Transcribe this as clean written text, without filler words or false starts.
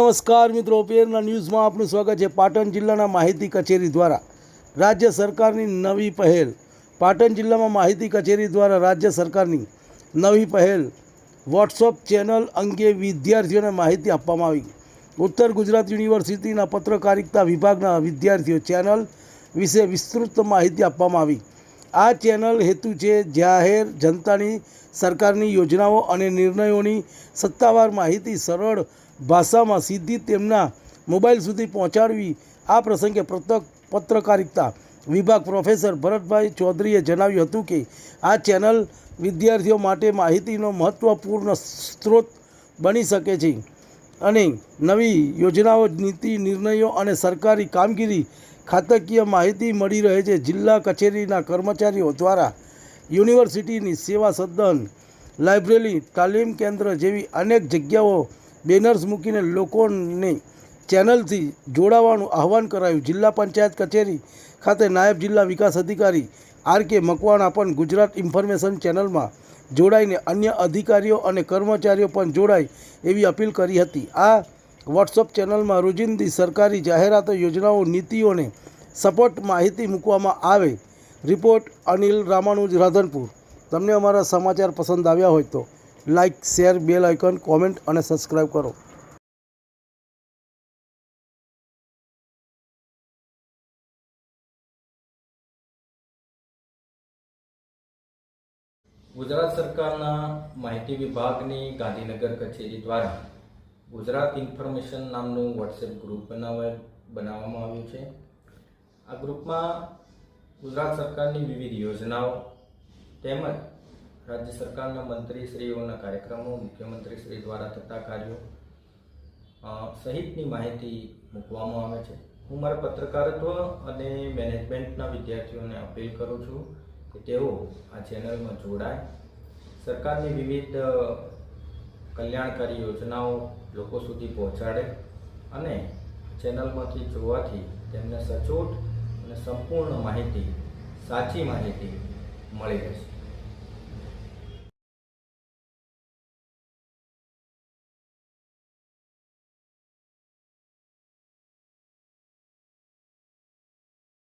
નમસ્કાર મિત્રો, પેરના ન્યૂઝમાં આપનું સ્વાગત છે। પાટણ જિલ્લાના માહિતી કચેરી દ્વારા રાજ્ય સરકારની નવી પહેલ। પાટણ જિલ્લામાં માહિતી કચેરી દ્વારા રાજ્ય સરકારની નવી પહેલ વોટ્સઅપ ચેનલ અંગે વિદ્યાર્થીઓને માહિતી આપવામાં આવી। ઉત્તર ગુજરાત યુનિવર્સિટીના પત્રકારિતા વિભાગના વિદ્યાર્થીઓ ચેનલ વિશે વિસ્તૃત માહિતી આપવામાં આવી। આ ચેનલ હેતુ છે જાહેર જનતાની સરકારની યોજનાઓ અને નિર્ણયોની સત્તાવાર માહિતી સરળ ભાષામાં સીધી તેમના મોબાઈલ સુધી પહોંચાડવી। આ પ્રસંગે પત્રકારિતા વિભાગ પ્રોફેસર ભરતભાઈ ચૌધરીએ જણાવ્યું હતું કે આ ચેનલ વિદ્યાર્થીઓ માટે માહિતીનો મહત્વપૂર્ણ સ્ત્રોત બની શકે છે અને નવી યોજનાઓ, નીતિ, નિર્ણયો અને સરકારી કામગીરી ખાતાકીય માહિતી મળી રહે છે। જિલ્લા કચેરીના કર્મચારીઓ દ્વારા યુનિવર્સિટીની સેવા સદન, લાઇબ્રેરી, તાલીમ કેન્દ્ર જેવી અનેક જગ્યાઓ બેનર્સ મૂકીને લોકોને ચેનલથી જોડાવાનું આહવાન કરાયું। જિલ્લા પંચાયત કચેરી ખાતે નાયબ જિલ્લા વિકાસ અધિકારી આર.કે. મકવાણા પણ ગુજરાત ઇન્ફોર્મેશન ચેનલમાં જોડાઈને અન્ય અધિકારીઓ અને કર્મચારીઓ પણ જોડાય એવી અપીલ કરી હતી। આ વોટ્સઅપ ચેનલમાં રોજિંદી સરકારી જાહેરાતો, યોજનાઓ, નીતિઓને સપોર્ટ માહિતી મૂકવામાં આવે। રિપોર્ટ અનિલ રામાનુજ, રાધનપુર। તમને અમારા સમાચાર પસંદ આવ્યા હોય તો like, share, bell icon, comment અને સબસ્ક્રાઈબ કરો। ગુજરાત સરકારના માહિતી વિભાગની ગાંધીનગર કચેરી દ્વારા ગુજરાત ઇન્ફોર્મેશન નામનું વોટ્સએપ ગ્રુપ બનાવવામાં આવ્યું છે। આ ગ્રુપમાં ગુજરાત સરકારની વિવિધ યોજનાઓ તેમજ રાજ્ય સરકારના મંત્રીશ્રીઓના કાર્યક્રમો, મુખ્યમંત્રીશ્રી દ્વારા થતા કાર્યો સહિતની માહિતી મૂકવામાં આવે છે। હું મારા પત્રકારત્વ અને મેનેજમેન્ટના વિદ્યાર્થીઓને અપીલ કરું છું કે તેઓ આ ચેનલમાં જોડાય, સરકારની વિવિધ કલ્યાણકારી યોજનાઓ લોકો સુધી પહોંચાડે અને ચેનલમાંથી જોવાથી તેમને સચોટ અને સંપૂર્ણ માહિતી, સાચી માહિતી મળી રહેશે।